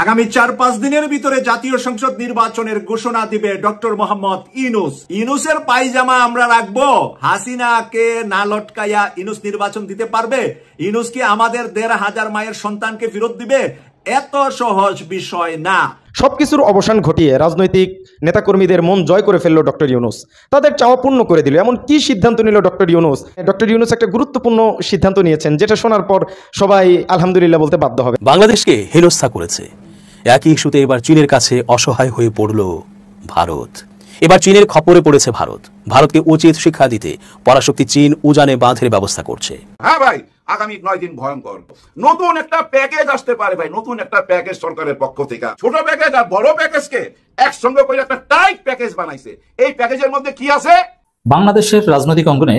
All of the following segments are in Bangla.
আগামী 4-5 দিনের ভিতরে জাতীয় সংসদ নির্বাচনের ঘোষণা দিবে ডক্টর মোহাম্মদ ইউনূস। ইউনূসের পায়জামা আমরা রাখবো, হাসিনাকে না লটকাইয়া ইউনূস নির্বাচন দিতে পারবে? ইউনূস কি আমাদের 1,500 মায়ের সন্তানকে ফেরত দিবে? এত সহজ বিষয় না। সবকিছুর অবসান ঘটিয়ে রাজনৈতিক নেতাকর্মীদের মন জয় করে ফেললো ডক্টর ইউনূস, তাদের চাওয়া পূর্ণ করে দিল। এমন কি সিদ্ধান্ত নিল ডক্টর ইউনূস? ডক্টর ইউনূস একটা গুরুত্বপূর্ণ সিদ্ধান্ত নিয়েছেন, যেটা শোনার পর সবাই আলহামদুলিল্লাহ বলতে বাধ্য হবে। বাংলাদেশকে হেনস্থা করেছে, একই ইস্যুতে এবার চীনের কাছে অসহায় হয়ে পড়ল ভারত। এবার চীনের খপ্পরে পড়েছে ভারত। ভারতকে উচিত শিক্ষা দিতে পরাশক্তি চীন উজানে বাঁধের ব্যবস্থা করছে। হ্যাঁ ভাই, আগামী 9 দিন ভয়ঙ্কর। নতুন একটা প্যাকেজ আসতে পারে ভাই, নতুন একটা প্যাকেজ সরকারের পক্ষ থেকে। ছোট প্যাকেজ আর বড় প্যাকেজকে একসঙ্গে করে একটা টাইট প্যাকেজ বানাইছে। এই প্যাকেজের মধ্যে কি আছে? বাংলাদেশের রাজনৈতিক অঙ্গনে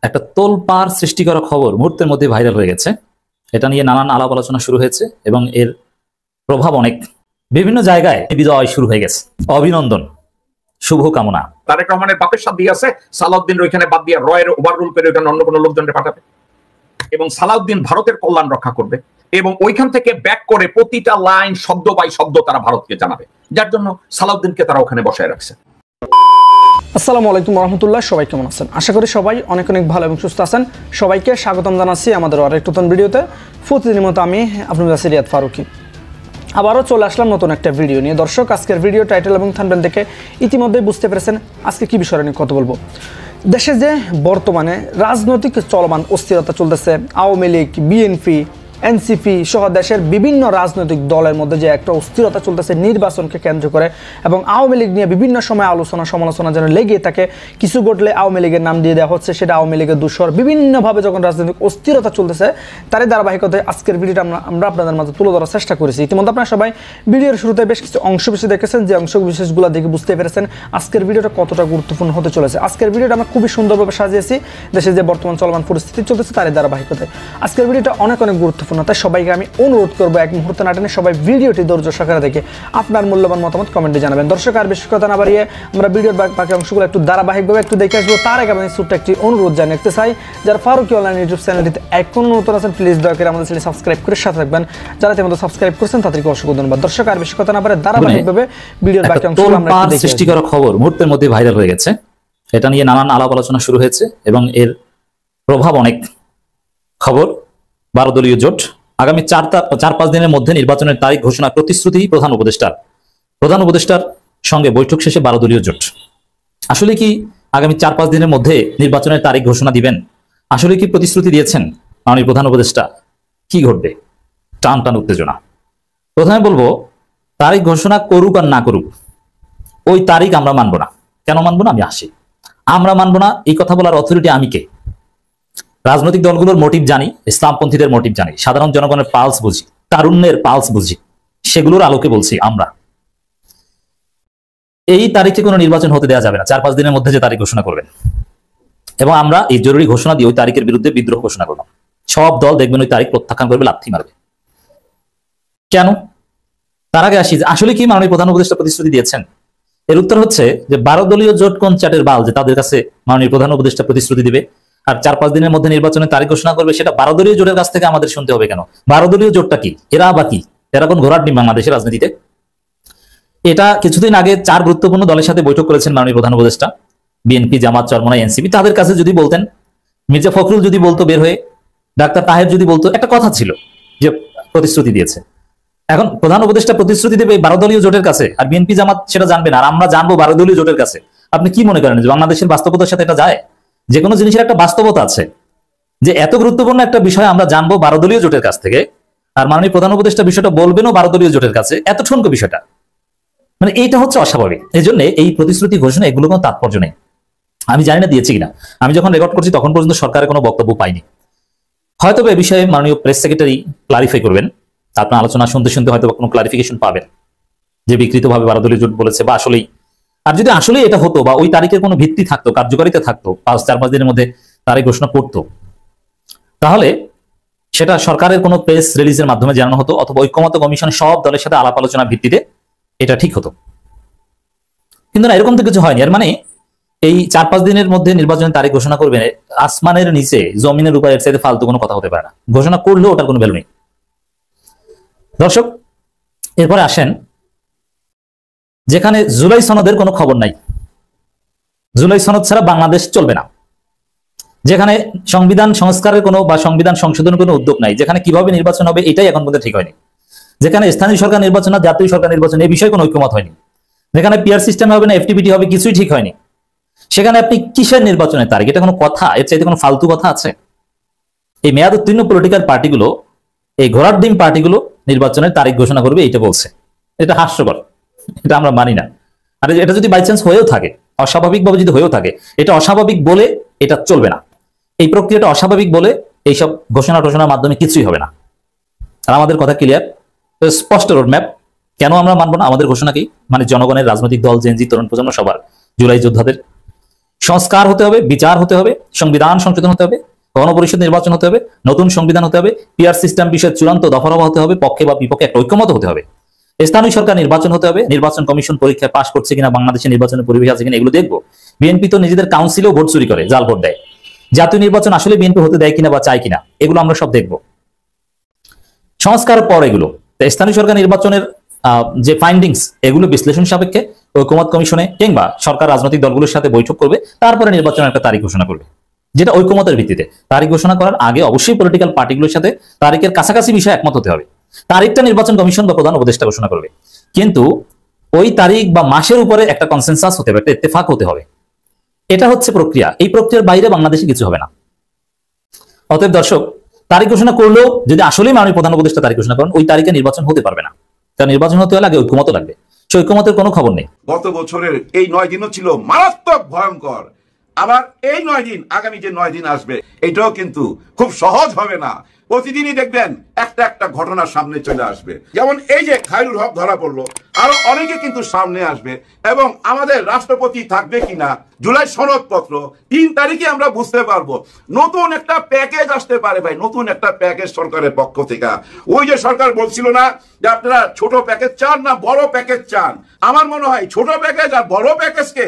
একটা তোলপাড় সৃষ্টি করা খবর মুহূর্তের মধ্যে ভাইরাল হয়ে গেছে। এটা নিয়ে নানান আলাপ আলোচনা শুরু হয়েছে এবং এর প্রভাব অনেক বিভিন্ন জায়গায় বিজয় শুরু হয়ে গেছে। অভিনন্দন, শুভ কামনা। তারেক রহমানের বাপের সাথে আছে, সালাউদ্দিন ওইখানে বাদ দিয়ে রয়ের ওভাররুল করে ওইখানে অন্য কোনো লোকজনকে পাঠাবে এবং সালাউদ্দিন ভারতের কল্যাণ রক্ষা করবে এবং ওইখান থেকে ব্যাক করে প্রতিটা লাইন শব্দ বাই শব্দ তারা ভারতকে জানাবে, যার জন্য সালাউদ্দিনকে তারা ওখানে বসায় রাখছে। আসসালামু আলাইকুম রহমতুল্লাহ, সবাই কেমন আছেন? আশা করি সবাই অনেক অনেক ভালো এবং সুস্থ আছেন। সবাইকে স্বাগতম জানাচ্ছি আমাদের আরেক নতুন ভিডিওতে। প্রতিদিনের মতো আমি আপনাদের কাছে রিয়াদ ফারুকি আবারও চলে আসলাম নতুন একটা ভিডিও নিয়ে। দর্শক, আজকের ভিডিও টাইটেল এবং থাম্বনেল দেখে ইতিমধ্যেই বুঝতে পেরেছেন আজকে কি বিষয় নিয়ে কথা বলবো। দেশে যে বর্তমানে রাজনৈতিক চলমান অস্থিরতা চলতেছে, আওয়ামী লীগ, বিএনপি, এনসিপি সহ দেশের বিভিন্ন রাজনৈতিক দলের মধ্যে যে একটা অস্থিরতা চলতেছে নির্বাচনকে কেন্দ্র করে, এবং আওয়ামী লীগ নিয়ে বিভিন্ন সময় আলোচনা সমালোচনা যেন লেগে থাকে। কিছু ঘটলে আওয়ামী লীগের নাম দিয়ে দেওয়া হচ্ছে, সেটা আওয়ামী লীগের দূষর। বিভিন্নভাবে যখন রাজনৈতিক অস্থিরতা চলতেছে, তারই ধারাবাহিকতায় আজকের ভিডিওটা আমরা আপনাদের মাঝে তুলে ধরার চেষ্টা করেছি। ইতিমধ্যে আপনারা সবাই ভিডিওর শুরুতে বেশ কিছু অংশ বিশেষ দেখেছেন, যে অংশ বিশেষগুলো দেখে বুঝতে পেরেছেন আজকের ভিডিওটা কতটা গুরুত্বপূর্ণ হতে চলেছে। আজকের ভিডিওটা আমরা খুবই সুন্দরভাবে সাজিয়েছি দেশে যে বর্তমান চলমান পরিস্থিতি চলতেছে তারই ধারাবাহিকতায়। আজকের ভিডিওটা অনেক অনেক গুরুত্বপূর্ণ, তাই সবাইকে আমি অনুরোধ করবো এক মুহূর্তে না টেনে সবাই ভিডিওটি ধৈর্য সহকারে দেখে আপনার মূল্যবান মতামত কমেন্টে জানাবেন। দর্শক, আর বেশি কথা না বাড়িয়ে আমরা ভিডিওর বাকি অংশগুলো একটু ধারাবাহিকভাবে একটু দেখে আসবো। তার আগে আমি ছোট্ট একটি অনুরোধ জানাতে চাই, যারা ফারুকি অনলাইন ইউটিউব চ্যানেলটিতে এখনো নতুন আছেন, প্লিজ দয়া করে আমাদের চ্যানেল সাবস্ক্রাইব করে সাথে থাকবেন। যারা ইতিমধ্যে সাবস্ক্রাইব করেছেন তাদেরকে অসংখ্য ধন্যবাদ। দর্শক, আর বেশি কথা না বাড়িয়ে ধারাবাহিকভাবে ভিডিওর বাকি অংশগুলো আমরা একটু দেখে সৃষ্টি করা খবর মুহূর্তের মধ্যে ভাইরাল হয়ে গেছে। এটা নিয়ে নানান আলাপ আলোচনা শুরু হয়েছে এবং এর প্রভাব অনেক। খবর, 12 দলীয় জোট আগামী 4-5 দিনের মধ্যে নির্বাচনের তারিখ ঘোষণা প্রতিশ্রুতি প্রধান উপদেষ্টার সঙ্গে বৈঠক শেষে 12 দলীয় জোট। আসলে কি আগামী 4-5 দিনের মধ্যে নির্বাচনের তারিখ ঘোষণা দিবেন? আসলে কি প্রতিশ্রুতি দিয়েছেন মাননীয় প্রধান উপদেষ্টা? কি ঘটবে? টান টান উত্তেজনা। প্রথমে বলবো, তারিখ ঘোষণা করুক আর না করুক, ওই তারিখ আমরা মানব না। কেন মানব না? আমি আসি। আমরা মানব না এই কথা বলার অথরিটি আমি কে? রাজনৈতিক দলগুলোর মোটিভ জানি, ইসলামপন্থীদের মোটিভ জানি, সাধারণ জনগণের পালস বুঝি, তারুণ্যের পালস বুঝি, সেগুলোর আলোকে বলছি আমরা এই তারিখে কোনো নির্বাচন হতে দেওয়া যাবে না। 4-5 দিনের মধ্যে যে তারিখ ঘোষণা করবেন, এবং আমরা এই জরুরি ঘোষণা দিয়ে ওই তারিখের বিরুদ্ধে বিদ্রোহ ঘোষণা করব। সব দল দেখবেন ওই তারিখ প্রত্যাখ্যান করবে, লাথি মারবে। কেন? তার আগে আসি, আসলে কি মাননীয় প্রধান উপদেষ্টা প্রতিশ্রুতি দিয়েছেন? এর উত্তর হচ্ছে যে 12 দলীয় জোট কোন চ্যাটের বাল যে তাদের কাছে মাননীয় প্রধান উপদেষ্টা প্রতিশ্রুতি দিবে আর 4-5 দিনের মধ্যে নির্বাচনের তারিখ ঘোষণা করবে, সেটা 12 দলীয় জোটের কাছ থেকে আমাদের শুনতে হবে কেন? 12 দলীয় জোটটা কি? এরা বা কি? এরা কোন ঘোড়ার ডিম বাংলাদেশের রাজনীতিতে? এটা কিছুদিন আগে 4 গুরুত্বপূর্ণ দলের সাথে বৈঠক করেছেন মাননীয় প্রধান উপদেষ্টা, বিএনপি, জামাত, চরমনাই, এনসিপি। তাদের কাছে যদি বলতেন, মির্জা ফখরুল যদি বলতো বের হয়ে, ডাক্তার তাহের যদি বলতো, একটা কথা ছিল যে প্রতিশ্রুতি দিয়েছে। এখন প্রধান উপদেষ্টা প্রতিশ্রুতি দেবে 12 দলীয় জোটের কাছে, আর বিএনপি জামাত সেটা জানবে না, আর আমরা জানবো 12 দলীয় জোটের কাছে। আপনি কি মনে করেন যে বাংলাদেশের বাস্তবতার সাথে এটা যায়? যে কোনো জিনিসের একটা বাস্তবতা আছে, যে এত গুরুত্বপূর্ণ একটা বিষয় আমরা জানবো 12 দলীয় জোটের কাছ থেকে, আর মাননীয় প্রধান উপদেষ্টা বিষয়টা বলবেনও 12 দলীয় জোটের কাছে। এত ঠুনকো বিষয়টা, মানে এইটা হচ্ছে অস্বাভাবিক। এই জন্য এই প্রতিশ্রুতি ঘোষণা এগুলো কোনো তাৎপর্য নেই। আমি জানি না দিয়েছি কিনা, আমি যখন রেকর্ড করছি তখন পর্যন্ত সরকারের কোনো বক্তব্য পাইনি। হয়তো এ বিষয়ে মাননীয় প্রেস সেক্রেটারি ক্লারিফাই করবেন, আপনার আলোচনা শুনতে শুনতে হয়তো কোনো ক্লারিফিকেশন পাবেন যে বিকৃতভাবে 12 দলীয় জোট বলেছে বা আসলেই। আর যদি আসলে এটা হতো বা ওই তারিখের কোনো ভিত্তি থাকতো, কার্যকারিতা থাকতো, 4-5 দিনের মধ্যে তারিখ ঘোষণা করতো, তাহলে সেটা সরকারের কোনো প্রেস রিলিজের মাধ্যমে জানানো হতো, অথবা ঐক্যমত্য কমিশন সব দলের সাথে আলাপ আলোচনার ভিত্তিতে এটা ঠিক হতো। কিন্তু না, এরকম তো কিছু হয়নি। এর মানে এই 4-5 দিনের মধ্যে নির্বাচনের তারিখ ঘোষণা করবেন, আসমানের নিচে জমিনের উপরে এর চাইতে ফালতু কোনো কথা হতে পারে না। ঘোষণা করলেও ওটার কোনো ভ্যালু নেই। দর্শক, এরপরে আসেন, যেখানে জুলাই সনদের কোনো খবর নাই, জুলাই সনদ ছাড়া বাংলাদেশ চলবে না, যেখানে সংবিধান সংস্কারের কোনো বা সংবিধান সংশোধনের কোনো উদ্যোগ নাই, যেখানে কিভাবে নির্বাচন হবে এটাই এখন পর্যন্ত ঠিক হয়নি, যেখানে স্থানীয় সরকার নির্বাচন না জাতীয় সরকার নির্বাচন এই বিষয়ে কোনো ঐক্যমত হয়নি, যেখানে পিআর সিস্টেম হবে না এফটিপিটি হবে কিছুই ঠিক হয়নি, সেখানে আপনি কিসের নির্বাচনের তারিখ? এটা কোনো কথা? এর চাইতে কোনো ফালতু কথা আছে? এই মেয়াদ উত্তীর্ণ পলিটিক্যাল পার্টিগুলো, এই ঘোড়ার ডিম পার্টিগুলো নির্বাচনের তারিখ ঘোষণা করবে এটা বলছে। এটা হাস্যকর, এটা আমরা মানি না। আর এটা যদি বাই চান্স হয়েও থাকে, অস্বাভাবিকভাবে যদি হয়েও থাকে, এটা অস্বাভাবিক বলে এটা চলবে না। এই প্রক্রিয়াটা অস্বাভাবিক বলে এইসব ঘোষণা টোষণার মাধ্যমে কিছুই হবে না। আর আমাদের কথা ক্লিয়ার, স্পষ্ট রোডম্যাপ। কেন আমরা মানবো না? আমাদের ঘোষণা কি? মানে জনগণের, রাজনৈতিক দল, জেনজি, তরুণ প্রজন্ম সবার, জুলাই যোদ্ধাদের সংস্কার হতে হবে, বিচার হতে হবে, সংবিধান সংশোধন হতে হবে, গণপরিষদ নির্বাচন হতে হবে, নতুন সংবিধান হতে হবে, পিআর সিস্টেম বিষয়ে চূড়ান্ত দফারফা হতে হবে, পক্ষে বা বিপক্ষে একটা ঐক্যমত হতে হবে, স্থানীয় সরকার নির্বাচন হতে হবে, নির্বাচন কমিশন পরীক্ষায় পাশ করছে কিনা, বাংলাদেশের নির্বাচনের পরিবেশ আছে কিনা এগুলো দেখবো। বিএনপি তো নিজেদের কাউন্সিলেও ভোট চুরি করে, জাল ভোট দেয়। জাতীয় নির্বাচন আসলে বিএনপি হতে দেয় কিনা বা চায় কিনা এগুলো আমরা সব দেখবো। সংস্কার পর এগুলো স্থানীয় সরকার নির্বাচনের যে ফাইন্ডিংস এগুলো বিশ্লেষণ সাপেক্ষে ঐকমত্য কমিশনে কিংবা সরকার রাজনৈতিক দলগুলোর সাথে বৈঠক করবে, তারপরে নির্বাচনের একটা তারিখ ঘোষণা করবে, যেটা ঐকমতের ভিত্তিতে। তারিখ ঘোষণা করার আগে অবশ্যই পলিটিক্যাল পার্টিগুলোর সাথে তারিখের কাছাকাছি বিষয়ে একমত হতে হবে। তারিখটা নির্বাচন কমিশন বা প্রধান উপদেষ্টা ঘোষণা করবে, কিন্তু ওই তারিখ বা মাসের উপরে একটা কনসেনসাস হতে হবে, একটা ইত্তেফাক হতে হবে। এটা হচ্ছে প্রক্রিয়া। এই প্রক্রিয়ার বাইরে বাংলাদেশে কিছু হবে না। অতএব দর্শক, তারিখ ঘোষণা করলেও যদি আসলেই মাননীয় প্রধান উপদেষ্টা তারিখ ঘোষণা করেন, ওই তারিখে নির্বাচন হতে পারবে না। তার নির্বাচন হতে হলে আগে ঐক্যমত লাগবে। সেই ঐক্যমতের কোনো খবর নেই। গত বছরের এই 9 দিনও ছিল মারাত্মক ভয়ঙ্কর। আবার এই 9 দিন, আগামী যে 9 দিন আসবে, এটাও কিন্তু খুব সহজ হবে না। প্রতিদিনই দেখবেন একটা একটা ঘটনা সামনে চলে আসবে। যেমন এই যে খায়রুল হক ধরা পড়লো, আরো অনেকে কিন্তু সামনে আসবে। এবং আমাদের রাষ্ট্রপতি থাকবে কিনা, জুলাই সনদপত্র 3 তারিখে আমরা বুঝতে পারবো। নতুন একটা প্যাকেজ আসতে পারে ভাই, নতুন একটা প্যাকেজ সরকারের পক্ষ থেকে। ওই যে সরকার বলছিল না যে আপনারা ছোট প্যাকেজ চান না বড় প্যাকেজ চান, আমার মনে হয় ছোট প্যাকেজ আর বড় প্যাকেজকে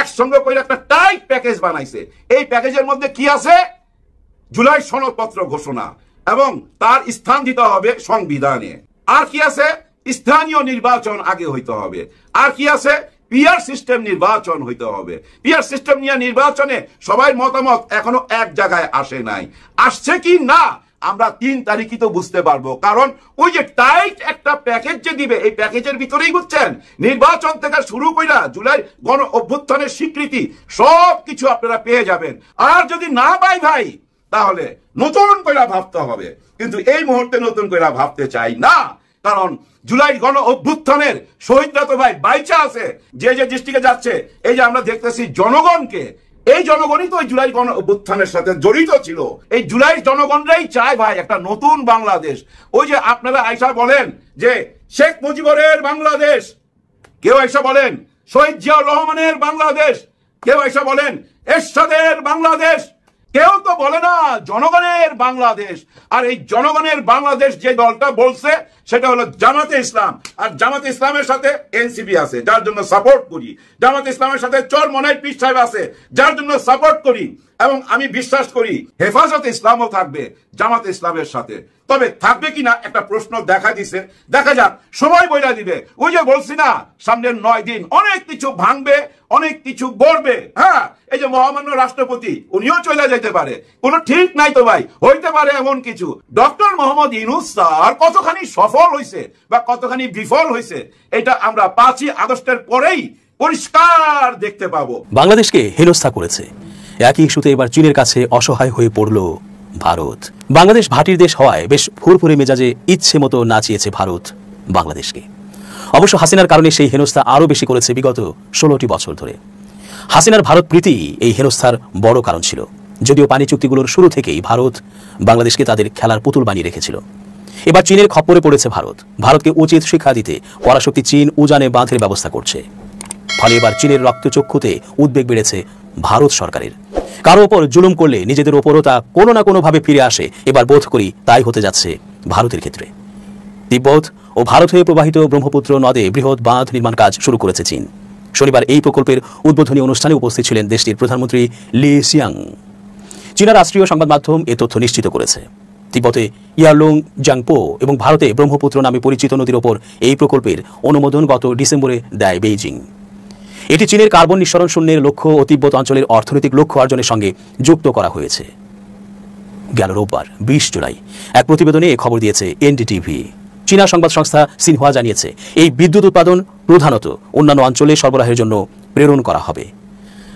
একসঙ্গে করে একটা টাইট প্যাকেজ বানাইছে। এই প্যাকেজের মধ্যে কি আছে? জুলাই সনদপত্র ঘোষণা এবং তার স্থান দিতে হবে সংবিধানে। আর কি আছে? স্থানীয় নির্বাচন আগে হইতে হবে। আর কি আছে? পিআর সিস্টেম নির্বাচন হইতে হবে। পিআর সিস্টেম নিয়ে নির্বাচনে সবাই মতামত এখনো এক জায়গায় আসে নাই। আসছে কি না আমরা 3 তারিখই তো বুঝতে পারবো। কারণ ওই যে টাইট একটা প্যাকেজ যে দিবে, এই প্যাকেজের ভিতরেই বুঝছেন নির্বাচন থেকে শুরু কইরা জুলাই গণ অভ্যুত্থানের স্বীকৃতি সবকিছু আপনারা পেয়ে যাবেন। আর যদি না পাই ভাই, তাহলে নতুন করে ভাবতে হবে। কিন্তু এই মুহূর্তে নতুন করে ভাবতে চাই না, কারণ জুলাই গণ অভ্যুত্থানের শহীদরা তো ভাই বাইচা আছে। যে যে ডিস্ট্রিক্টে যাচ্ছে, এই যে আমরা দেখতেছি জনগণকে, এই জনগণই তো জুলাই গণ অভ্যুত্থানের সাথে জড়িত ছিল। এই জুলাই জনগণরাই চায় ভাই একটা নতুন বাংলাদেশ। ওই যে আপনারা আইসা বলেন যে শেখ মুজিবুরের বাংলাদেশ, কেউ আইসা বলেন শহীদ জিয়াউর রহমানের বাংলাদেশ, কেউ আইসা বলেন এরশাদের বাংলাদেশ, কেউ তো বলে না জনগণের বাংলাদেশ। আর এই জনগণের বাংলাদেশ যে দলটা বলছে সেটা হলো জামাতে ইসলাম। আর জামাতে ইসলামের সাথে এনসিপি আছে, যার জন্য সাপোর্ট করি। জামাতে ইসলামের সাথে চরমনাই পীর সাহেব আছে, যার জন্য সাপোর্ট করি। এবং আমি বিশ্বাস করি হেফাজতে ইসলামও থাকবে জামাতে ইসলামের সাথে। তবে থাকবে কিনা একটা প্রশ্ন দেখা দিছে, দেখা যাক, সময় বইলা দিবে। ওই যে বলছি না, সামনের 9 দিন অনেক কিছু ভাঙবে, অনেক কিছু গড়বে। হ্যাঁ, এই যে মহামান্য রাষ্ট্রপতি, উনিও চলে যেতে পারে, কোনো ঠিক নাই তো ভাই, হইতে পারে এমন কিছু। ডক্টর মোহাম্মদ ইউনূস স্যার কতখানি সফল হয়েছে বা কতখানি বিফল হয়েছে, এটা আমরা 5ই আগস্টের পরেই পরিষ্কার দেখতে পাবো। বাংলাদেশকে হেনস্থা করেছে, একই ইস্যুতে এবার চীনের কাছে অসহায় হয়ে পড়ল ভারত। বাংলাদেশ ভাটির দেশ হওয়ায় বেশ ফুরফুরে মেজাজে ইচ্ছে মতো নাচিয়েছে ভারত বাংলাদেশকে। অবশ্য হাসিনার কারণে সেই হেনস্থা আরও বেশি করেছে বিগত 16টি বছর ধরে। হাসিনার ভারত প্রীতি এই হেনস্থার বড় কারণ ছিল। যদিও পানি চুক্তিগুলোর শুরু থেকেই ভারত বাংলাদেশকে তাদের খেলার পুতুল বানিয়ে রেখেছিল। এবার চীনের খপ্পরে পড়েছে ভারত। ভারতকে উচিত শিক্ষা দিতে পরাশক্তি চীন উজানে বাঁধের ব্যবস্থা করছে। ফলে এবার চীনের রক্তচক্ষুতে উদ্বেগ বেড়েছে ভারত সরকারের। কারো ওপর জুলুম করলে নিজেদের ওপরও তা কোনো না কোনোভাবে ফিরে আসে। এবার বোধ করি তাই হতে যাচ্ছে ভারতের ক্ষেত্রে। তিব্বত ও ভারত হয়ে প্রবাহিত ব্রহ্মপুত্র নদে বৃহৎ বাঁধ নির্মাণ কাজ শুরু করেছে চীন। শনিবার এই প্রকল্পের উদ্বোধনী অনুষ্ঠানে উপস্থিত ছিলেন দেশটির প্রধানমন্ত্রী লি সিয়াং। চীনা রাষ্ট্রীয় সংবাদ মাধ্যম এ তথ্য নিশ্চিত করেছে। তিব্বতে ইয়ারলুং জাংপো এবং ভারতে ব্রহ্মপুত্র নামে পরিচিত নদীর ওপর এই প্রকল্পের অনুমোদন গত ডিসেম্বরে দেয় বেইজিং। এটি চীনের কার্বন নিঃসরণ শূন্যের লক্ষ্য ও তিব্বত অঞ্চলের অর্থনৈতিক লক্ষ্য অর্জনের সঙ্গে যুক্ত করা হয়েছে। গেল রোববার 20 জুলাই এক প্রতিবেদনে এ খবর দিয়েছে এনডিটিভি। চীনা সংবাদ সংস্থা সিনহুয়া জানিয়েছে, এই বিদ্যুৎ উৎপাদন প্রধানত অন্যান্য অঞ্চলে সরবরাহের জন্য প্রেরণ করা হবে,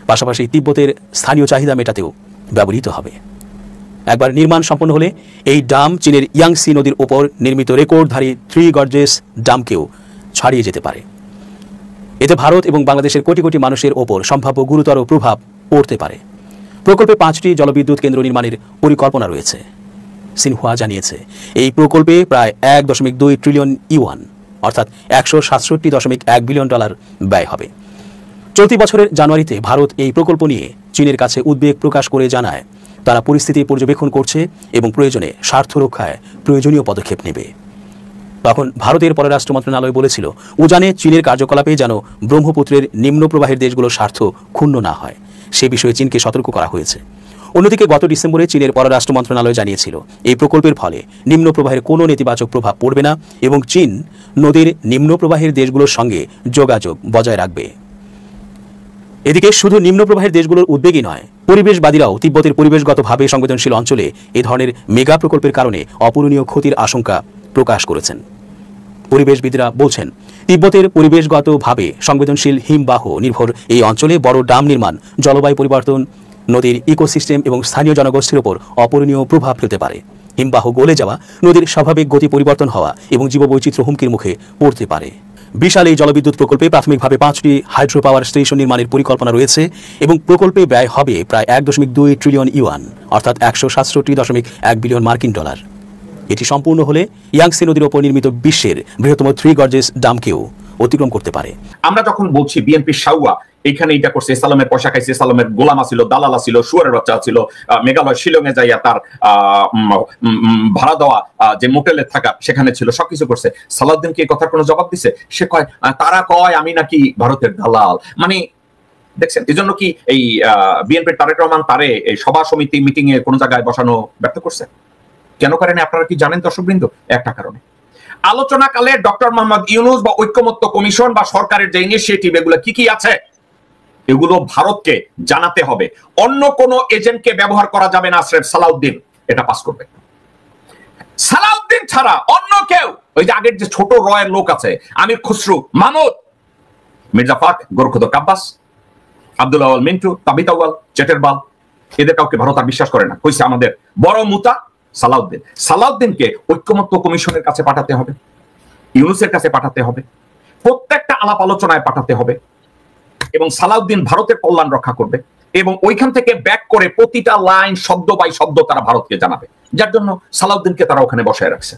পাশাপাশি তিব্বতের স্থানীয় চাহিদা মেটাতেও ব্যবহৃত হবে। একবার নির্মাণ সম্পন্ন হলে এই ডাম চীনের ইয়াংসি নদীর ওপর নির্মিত রেকর্ডধারী 3 গর্জেস ডামকেও ছাড়িয়ে যেতে পারে। এতে ভারত এবং বাংলাদেশের কোটি কোটি মানুষের ওপর সম্ভাব্য গুরুতর প্রভাব পড়তে পারে। প্রকল্পে 5টি জলবিদ্যুৎ কেন্দ্র নির্মাণের পরিকল্পনা রয়েছে। সিনহুয়া জানিয়েছে, এই প্রকল্পে প্রায় 1.2 ট্রিলিয়ন ইউয়ান অর্থাৎ $167.1 বিলিয়ন ব্যয় হবে। চলতি বছরের জানুয়ারিতে ভারত এই প্রকল্প নিয়ে চীনের কাছে উদ্বেগ প্রকাশ করে জানায়, তারা পরিস্থিতি পর্যবেক্ষণ করছে এবং প্রয়োজনে স্বার্থ রক্ষায় প্রয়োজনীয় পদক্ষেপ নেবে। তখন ভারতের পররাষ্ট্র মন্ত্রণালয় বলেছিল, উজানে চীনের কার্যকলাপে যেন ব্রহ্মপুত্রের নিম্ন প্রবাহের দেশগুলোর স্বার্থ ক্ষুণ্ণ না হয়, সে বিষয়ে চীনকে সতর্ক করা হয়েছে। অন্যদিকে গত ডিসেম্বরে চীনের পররাষ্ট্র মন্ত্রণালয় জানিয়েছিল, এই প্রকল্পের ফলে নিম্ন প্রবাহের কোনো নেতিবাচক প্রভাব পড়বে না এবং চীন নদীর নিম্ন প্রবাহের দেশগুলোর সঙ্গে যোগাযোগ বজায় রাখবে। এদিকে শুধু নিম্ন প্রবাহের দেশগুলোর উদ্বেগই নয়, পরিবেশবাদীরাও তিব্বতের পরিবেশগতভাবে সংবেদনশীল অঞ্চলে এ ধরনের মেগা প্রকল্পের কারণে অপূরণীয় ক্ষতির আশঙ্কা প্রকাশ করেছেন। পরিবেশবিদরা বলছেন, তিব্বতের পরিবেশগতভাবে সংবেদনশীল হিমবাহ নির্ভর এই অঞ্চলে বড় ডাম নির্মাণ জলবায়ু পরিবর্তন, নদীর ইকোসিস্টেম এবং স্থানীয় জনগোষ্ঠীর উপর অপূরণীয় প্রভাব ফেলতে পারে। হিমবাহ গলে যাওয়া, নদীর স্বাভাবিক গতি পরিবর্তন হওয়া এবং জীববৈচিত্র্য হুমকির মুখে পড়তে পারে। বিশাল এই জলবিদ্যুৎ প্রকল্পে প্রাথমিকভাবে 5টি হাইড্রো পাওয়ার স্টেশন নির্মাণের পরিকল্পনা রয়েছে এবং প্রকল্পে ব্যয় হবে প্রায় 1.2 ট্রিলিয়ন ইউয়ান অর্থাৎ $167.1 বিলিয়ন মার্কিন। এটি সম্পূর্ণ হলে ইয়াংসি নদীর ওপর নির্মিত বিশ্বের বৃহত্তম 3 গর্জেস ডামকেও অতিক্রম করতে পারে। আমরা যখন বলছি বিএনপি সাউয়া এখানে এটা করছে, সালামের পয়সা খাইছে, সালামের গোলামা ছিল, দালালা ছিল, শুয়ারের বাচ্চা ছিল, মেঘালয় শিলংয়ে যাইয়া তার ভাড়া দেওয়া যে মোটেলে থাকা সেখানে ছিল, সবকিছু করছে। সালাউদ্দিনকে এই কথার কোনো জবাব দিছে? সে কয়, তারা কয় আমি নাকি ভারতের দালাল। মানে দেখছেন, এই জন্য কি এই বিএনপির তারেক রহমান তারে এই সভা সমিতি মিটিং এ কোনো জায়গায় বসানো ব্যর্থ করছে? কেন করেন আপনারা কি জানেন দর্শকবৃন্দ? একটা কারণে, আলোচনাকালে ডক্টর মোহাম্মদ ইউনূস বা ঐক্যমত্য কমিশন বা সরকারের যে ইনিশিয়েটিভ এগুলো কি কি আছে এগুলো ভারতকে জানাতে হবে। অন্য কোন এজেন্টকে ব্যবহার করা যাবে না, স্রেফ সালাউদ্দিন এটা পাস করবে। সালাউদ্দিন ছাড়া অন্য কেউ, ওই যে আগের যে ছোট রয়ের লোক আছে, আমির খুসরু, মাহমুদ, মির্জা ফাক, গোরখুদ কাব্বাস, আব্দুল আওয়াল মিন্টু, তাবিত আওয়াল, চেটেরবাল, এদের কাউকে ভারত আর বিশ্বাস করে না। কইছে আমাদের বড় মুতা সালাউদ্দিন। সালাউদ্দিনকে ঐক্যমত্য কমিশনের কাছে পাঠাতে হবে, ইউনূসের কাছে পাঠাতে হবে, প্রত্যেকটা আলাপ আলোচনায় পাঠাতে হবে এবং সালাউদ্দিন ভারতের কল্যাণ রক্ষা করবে এবং ওইখান থেকে ব্যাক করে প্রতিটা লাইন শব্দ বাই শব্দ তারা ভারতকে জানাবে, যার জন্য সালাউদ্দিনকে তারা ওখানে বসায় রাখছে।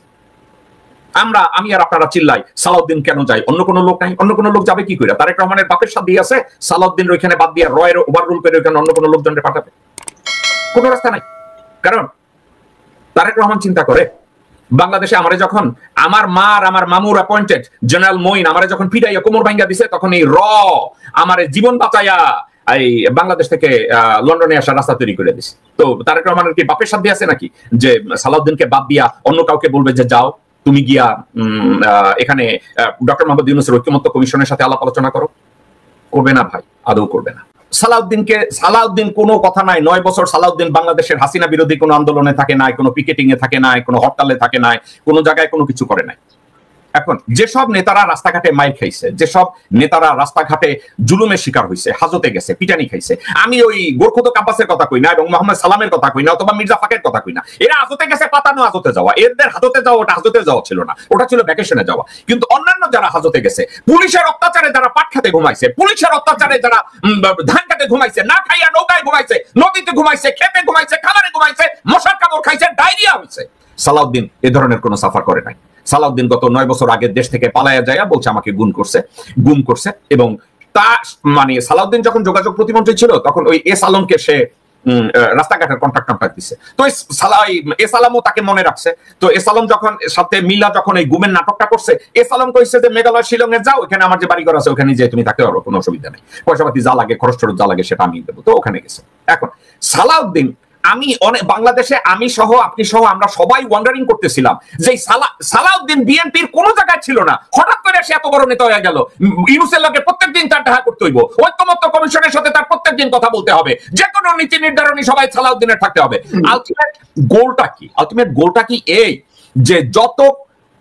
আমি আর আপনারা চিল্লাই সালাউদ্দিন কেন যায়, অন্য কোনো লোক নাই, অন্য কোনো লোক যাবে কি করে? তারেক রহমানের বাপের সাথে আছে, সালাউদ্দিন ওইখানে বাদ দিয়ে রয়ের ওভাররুল করে ওইখানে অন্য কোনো লোকজনকে পাঠাবে? কোনো রাস্তা নাই। কারণ তারেক রহমান চিন্তা করে, বাংলাদেশে আমারে যখন আমার মা আর আমার মামুর অ্যাপয়েন্টেড জেনারেল মঈন আমারে যখন পিটাইয়া কোমর ভাঙ্গা দিছে, তখন এই আমারে জীবন বাঁচাইয়া এই বাংলাদেশ থেকে লন্ডনে আসার রাস্তা তৈরি করে দিছে। তো তারেক রহমানের কি বাপের সাথে আছে নাকি যে সালাউদ্দিনকে বাদ দিয়া অন্য কাউকে বলবে যে যাও তুমি গিয়া এখানে ডক্টর মোহাম্মদ ইউনূসের ঐক্যমত্য কমিশনের সাথে আলাপ আলোচনা করো? করবে না ভাই, আদৌ করবে না। সালাউদ্দিন কোনো কথা নাই, 9 বছর সালাউদ্দিন বাংলাদেশের হাসিনা বিরোধী কোনো আন্দোলনে থাকে নাই, কোনো পিকেটিং এ থাকে নাই, কোনো হরতালে থাকে নাই, কোনো জায়গায় কোনো কিছু করে নাই। এখন যেসব নেতারা রাস্তাঘাটে মাইর খাইছে, যেসব নেতারা রাস্তাঘাটে জুলুমের শিকার হয়েছে, হাজতে গেছে, পিটানি খাইছে, আমি ওই গোরখুদ কাব্বাসের কথা কই না এবং মোহাম্মদ সালামের কথা কই না অথবা মির্জা ফাকের কথা কই না। এরা হাজতে গেছে পাতানো হাজতে যাওয়া, এদের হাজতে যাওয়া ওটা হাজতে যাওয়া ছিল না, ওটা ছিল ভ্যাকেশনে যাওয়া। কিন্তু অন্যান্য যারা হাজতে গেছে, পুলিশের অত্যাচারে যারা পাট খেতে ঘুমাইছে, পুলিশের অত্যাচারে যারা ধান খেতে ঘুমাইছে, না খাইয়া নৌকায় ঘুমাইছে, নদীতে ঘুমাইছে, খেতে ঘুমাইছে, খাবারে ঘুমাইছে, মশার কামড় খাইছে, ডায়রিয়া হয়েছে, সালাউদ্দিন এ ধরনের কোনো সাফার করে নাই। সালাউদ্দিন গত 9 বছর আগে দেশ থেকে পালায়া যায় বলছে আমাকে গুম করছে এবং তা মানে সালাউদ্দিন যখন যোগাযোগ প্রতিমন্ত্রী ছিল তখন ওই এস আলমকে সে রাস্তাঘাটের কন্ট্রাক্ট দিছে। তো এস আলমও তাকে মনে রাখছে। তো এস আলম যখন সাথে মিলা যখন এই গুমের নাটকটা করছে, এস আলম কইছে যে মেঘালয় শিলংয়ে যাও, এখানে আমার যে বাড়িঘর আছে ওখানে যে তুমি থাকতে পারো, কোনো অসুবিধা নেই, পয়সাপাতি যা লাগে খরচ টরচ যা লাগে সেটা আমি দেবো। তো ওখানে গেছে। এখন সালাউদ্দিন আমি অনেক বাংলাদেশে আমি সহ আপনি সহ আমরা সবাই ওয়ান্ডারিং করতেছিলাম যে সালাউদ্দিন বিএনপির কোন জায়গায় ছিল না, হঠাৎ করে সে এত বড় নেতা হয়ে গেল। ইউনূসের লগে প্রত্যেকদিন তার দেখা করতে হইব, ঐক্যমত্য কমিশনের সাথে তার প্রত্যেকদিন কথা বলতে হবে, যে কোনো নীতি নির্ধারণী সবাই সালাউদ্দিনের থাকতে হবে। আলটিমেট গোলটা কি? আলটিমেট গোলটা কি এই যে যত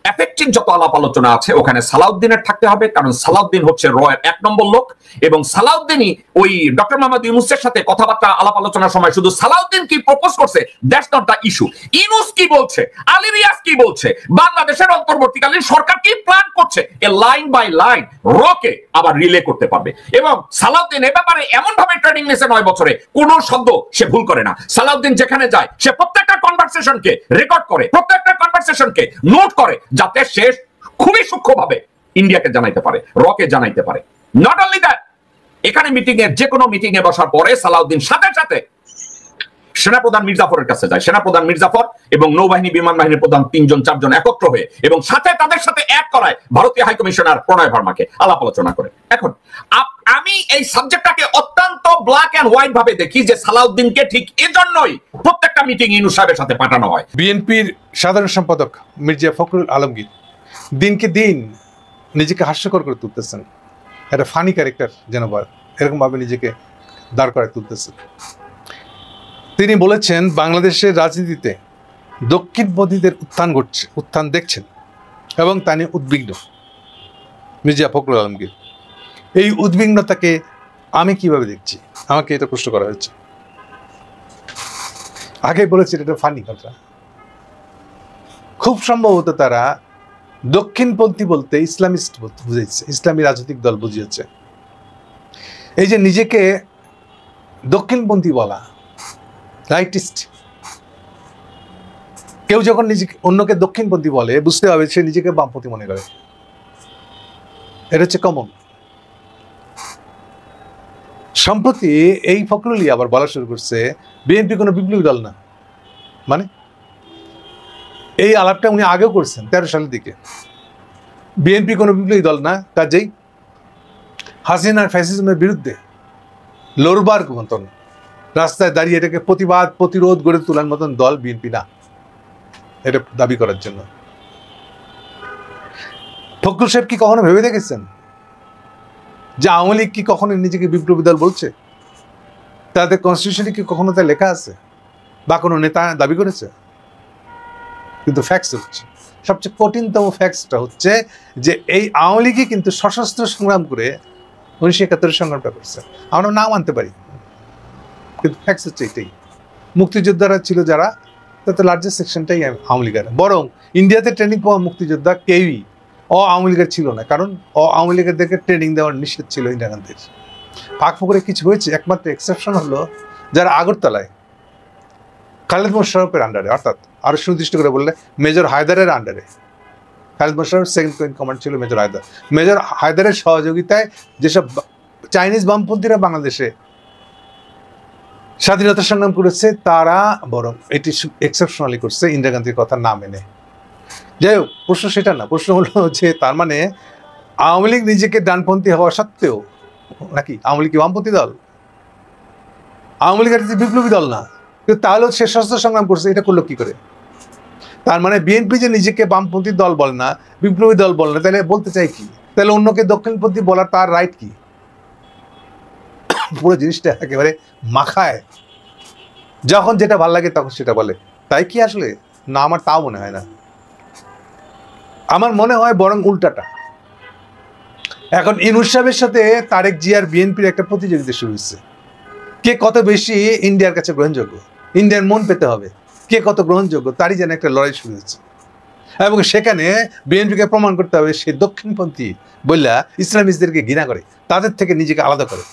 এফেক্টিভ যত আলাপ আলোচনা আছে ওখানে সালাউদ্দিনের থাকতে হবে, কারণ সালাউদ্দিন হচ্ছে রয়ের 1 নম্বর লোক, এবং সালাউদ্দিনই ওই ডক্টর মোহাম্মদ ইউনূসের সাথে কথাবার্তা আলাপ আলোচনার সময় শুধু সালাউদ্দিন কি প্রপোজ করছে that's not the issue, Yunus কি বলছে, আলী রিয়াজ কি বলছে, বাংলাদেশের অন্তর্বর্তীকালীন সরকার কি প্ল্যান করছে, এ লাইন বাই লাইন রকে আবার রিলে করতে পারবে। এবং সালাউদ্দিন এ ব্যাপারে এমন ভাবে ট্রেনিং নিয়েছে 9 বছরে, কোন শব্দ সে ভুল করে না। সালাউদ্দিন যেখানে যায় সে প্রত্যেকটা কনভারসেশনকে রেকর্ড করে, প্রত্যেকটা কনভারসেশনকে নোট করে, যাতে সে খুবই সূক্ষ্মভাবে ইন্ডিয়াকে জানাইতে পারে, রকে জানাইতে পারে। নট অনলি দ্যাট, এখানে মিটিং এ যে কোনো মিটিং এ বসার পরে সালাউদ্দিন সাথে সাথে সেনাপ্রধান মির্জাফরের কাছে যায়, সেনাপ্রধান মির্জাফর এবং নৌবাহিনী বিমান বাহিনীর প্রধান 3-4 জন একত্র হয়ে এবং সাথে তাদের সাথে এক করায় ভারতীয় হাই কমিশনার প্রণয় ভার্মাকে আলাপ আলোচনা করে। এখন আমি এই সাবজেক্টটাকে অত্যন্ত ব্ল্যাক এন্ড হোয়াইট ভাবে দেখি যে সালাউদ্দিনকে ঠিক এজন্যই প্রত্যেকটা মিটিং ইউনূস সাহেবের সাথে পাঠানো হয়। বিএনপির সাধারণ সম্পাদক মির্জা ফখরুল আলমগীর দিনকে দিন নিজেকে হাস্যকর করে তুলতেছেন, একটা ফানি ক্যারেক্টার যেন এরকম ভাবে নিজেকে দাঁড় করায় তুলতেছেন। তিনি বলেছেন বাংলাদেশের রাজনীতিতে দক্ষিণপন্থীদের উত্থান দেখছেন এবং তা নিয়ে উদ্বিগ্ন মির্জা ফখরুল আলমগীর। এই উদ্বিগ্নতাকে আমি কিভাবে দেখছি, আমাকে এটা প্রশ্ন করা হয়েছে। আগে বলেছি এটা ফানি কথা, খুব সম্ভবত তারা দক্ষিণপন্থী বলতে ইসলামিস্ট বুঝেছে, ইসলামী রাজনৈতিক দল বুঝিয়েছে। এই যে নিজেকে দক্ষিণপন্থী বলা, রাইটিস্ট, কেউ যখন নিজেকে অন্যকে দক্ষিণপন্থী বলে বুঝতে হবে সে নিজেকে বামপন্থী মনে করে, এটা হচ্ছে কমন। সম্প্রতি এই ফখরুলই আবার বলা শুরু করছে বিএনপি কোনো বিপ্লবী দল না, মানে এই আলাপটা উনি আগেও করছেন 13 সালের দিকে। বিএনপি কোনো বিপ্লবী দল না, কাজেই হাসিনার ফ্যাসিজমের বিরুদ্ধে লড়বার মতন রাস্তায় দাঁড়িয়ে এটাকে প্রতিবাদ প্রতিরোধ গড়ে তোলার মতন দল বিএনপি না, এটা দাবি করার জন্য। ফখরুল সাহেব কি কখনো ভেবে দেখেছেন যে আওয়ামী লীগ কি কখনো নিজেকে বিপ্লবী দল বলছে? তাদের কনস্টিটিউশনে কি কখনো তা লেখা আছে বা কোনো নেতা দাবি করেছে? কিন্তু ফ্যাক্টস হচ্ছে, সবচেয়ে কঠিনতম ফ্যাক্টসটা হচ্ছে যে এই আওয়ামী লীগই কিন্তু সশস্ত্র সংগ্রাম করে 1971 সংগ্রামটা করছে। আমরা নাও মানতে পারি, কিন্তু ফ্যাক্টস হচ্ছে এটাই। মুক্তিযোদ্ধারা ছিল যারা, তাতে লার্জেস্ট সেকশনটাই আওয়ামী লীগের। বরং ইন্ডিয়াতে ট্রেনিং পাওয়া মুক্তিযোদ্ধা কেউই আওয়ামী লীগের ছিল না, কারণ আওয়ামী লীগেরদেরকে ট্রেনিং দেওয়ার নিষেধ ছিল ইন্দিরা গান্ধীর। ফাঁক ফুকরে কিছু হয়েছে, একমাত্র এক্সেপশন হলো যারা আগরতলায় খালেদ মোশাররফের আন্ডারে, অর্থাৎ আরো সুনির্দিষ্ট করে বললে মেজর হায়দারের আন্ডারে, Khaled Mosharraf second in command ছিল মেজর হায়দার। মেজর হায়দারের সহযোগিতায় যেসব চাইনিজ বামপন্থীরা বাংলাদেশে স্বাধীনতা সংগ্রাম করেছে তারা বরং এটি এক্সেপশনালি করছে ইন্দিরা গান্ধীর কথা না মেনে। যাই হোক, প্রশ্ন সেটা না, প্রশ্ন হলো যে তার মানে আওয়ামী লীগ নিজেকে ডানপন্থী হওয়া সত্ত্বেও নাকি আওয়ামী লীগ কি বামপন্থী দল? আওয়ামী লীগ একটা বিপ্লবী দল না, কিন্তু তাহলেও সে সশস্ত্র সংগ্রাম করছে, এটা করলো কি করে? তার মানে বিএনপি যে নিজেকে বামপন্থী দল বলে না, বিপ্লবী দল বলে না, তাহলে বলতে চাই কি? তাহলে অন্যকে দক্ষিণপন্থী বলার তার রাইট কি? পুরো জিনিসটা একেবারে মাখায়, যখন যেটা ভাল লাগে তখন সেটা বলে, তাই কি আসলে? না, আমার তাও মনে হয় না। আমার মনে হয় বরং উল্টাটা। এখন ইউনূস সাহেবের সাথে তারেক জিয়ার বিএনপির একটা প্রতিযোগিতা শুরু হয়েছে, কে কত বেশি ইন্ডিয়ার কাছে গ্রহণযোগ্য, ইন্ডিয়ার মন পেতে হবে, কে কত গ্রহণযোগ্য, তারই যেন একটা লড়াই শুরু হয়েছে। এবং সেখানে বিএনপিকে প্রমাণ করতে হবে সে দক্ষিণপন্থী বললা ইসলামিস্টদেরকে ঘৃণা করে, তাদের থেকে নিজেকে আলাদা করে।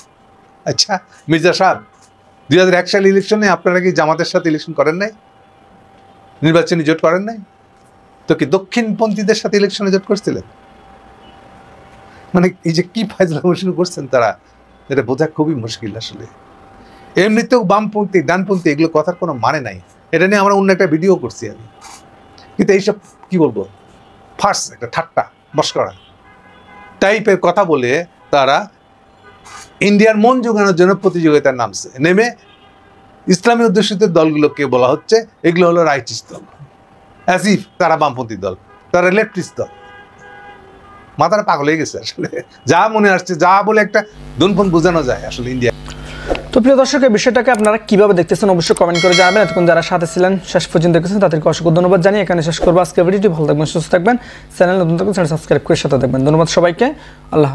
আচ্ছা মির্জা সাহেব, 2001 সাল ইলেকশনে আপনারা কি জামাতের সাথে ইলেকশন করেন নাই? নির্বাচনী জোট করেন নাই? তো কি দক্ষিণপন্থীদের সাথে ইলেকশনে জোট করছিলেন? মানে এই যে কি ফাইজলামি শুরু করছেন তারা, এটা বোঝা খুবই মুশকিল আসলে। এমনিতেও বামপন্থী ডানপন্থী এগুলো কথার কোনো মানে নাই, এটা নিয়ে আমরা অন্য একটা ভিডিও করছি আমি। কিন্তু এইসব কি বলবো, ফার্স্ট একটা ঠাট্টা মস্করা টাইপের কথা বলে তারা ইন্ডিয়ার মন জোগানোর জন্য প্রতিযোগিতার নামছে, নেমে ইসলামী অধ্যুষিত দলগুলোকে বলা হচ্ছে এগুলো হলো রাইটিস্ট দল, অ্যাজ ইফ তারা বামপন্থী দল, তারা লেফটিস্ট দল। মাথাটা পাগল হয়ে গেছে আসলে, যা মনে আসছে যা বলে একটা দুনফোন বোঝানো যায় আসলে ইন্ডিয়া। তো প্রিয় দর্শক, এই বিষয়টাকে আপনারা কিভাবে দেখতেছেন অবশ্যই কমেন্ট করে জানাবেন। এতক্ষণ যারা সাথে ছিলেন শেষ পর্যন্ত দেখেছেন তাদেরকে অসংখ্য ধন্যবাদ জানিয়ে এখানে শেষ করবো আজকের ভিডিওটি। ভালো থাকবেন, সুস্থ থাকবেন, চ্যানেল নতুন থাকবেন চ্যানেল সাবস্ক্রাইব করে সাথে থাকবেন। ধন্যবাদ সবাইকে, আল্লাহ।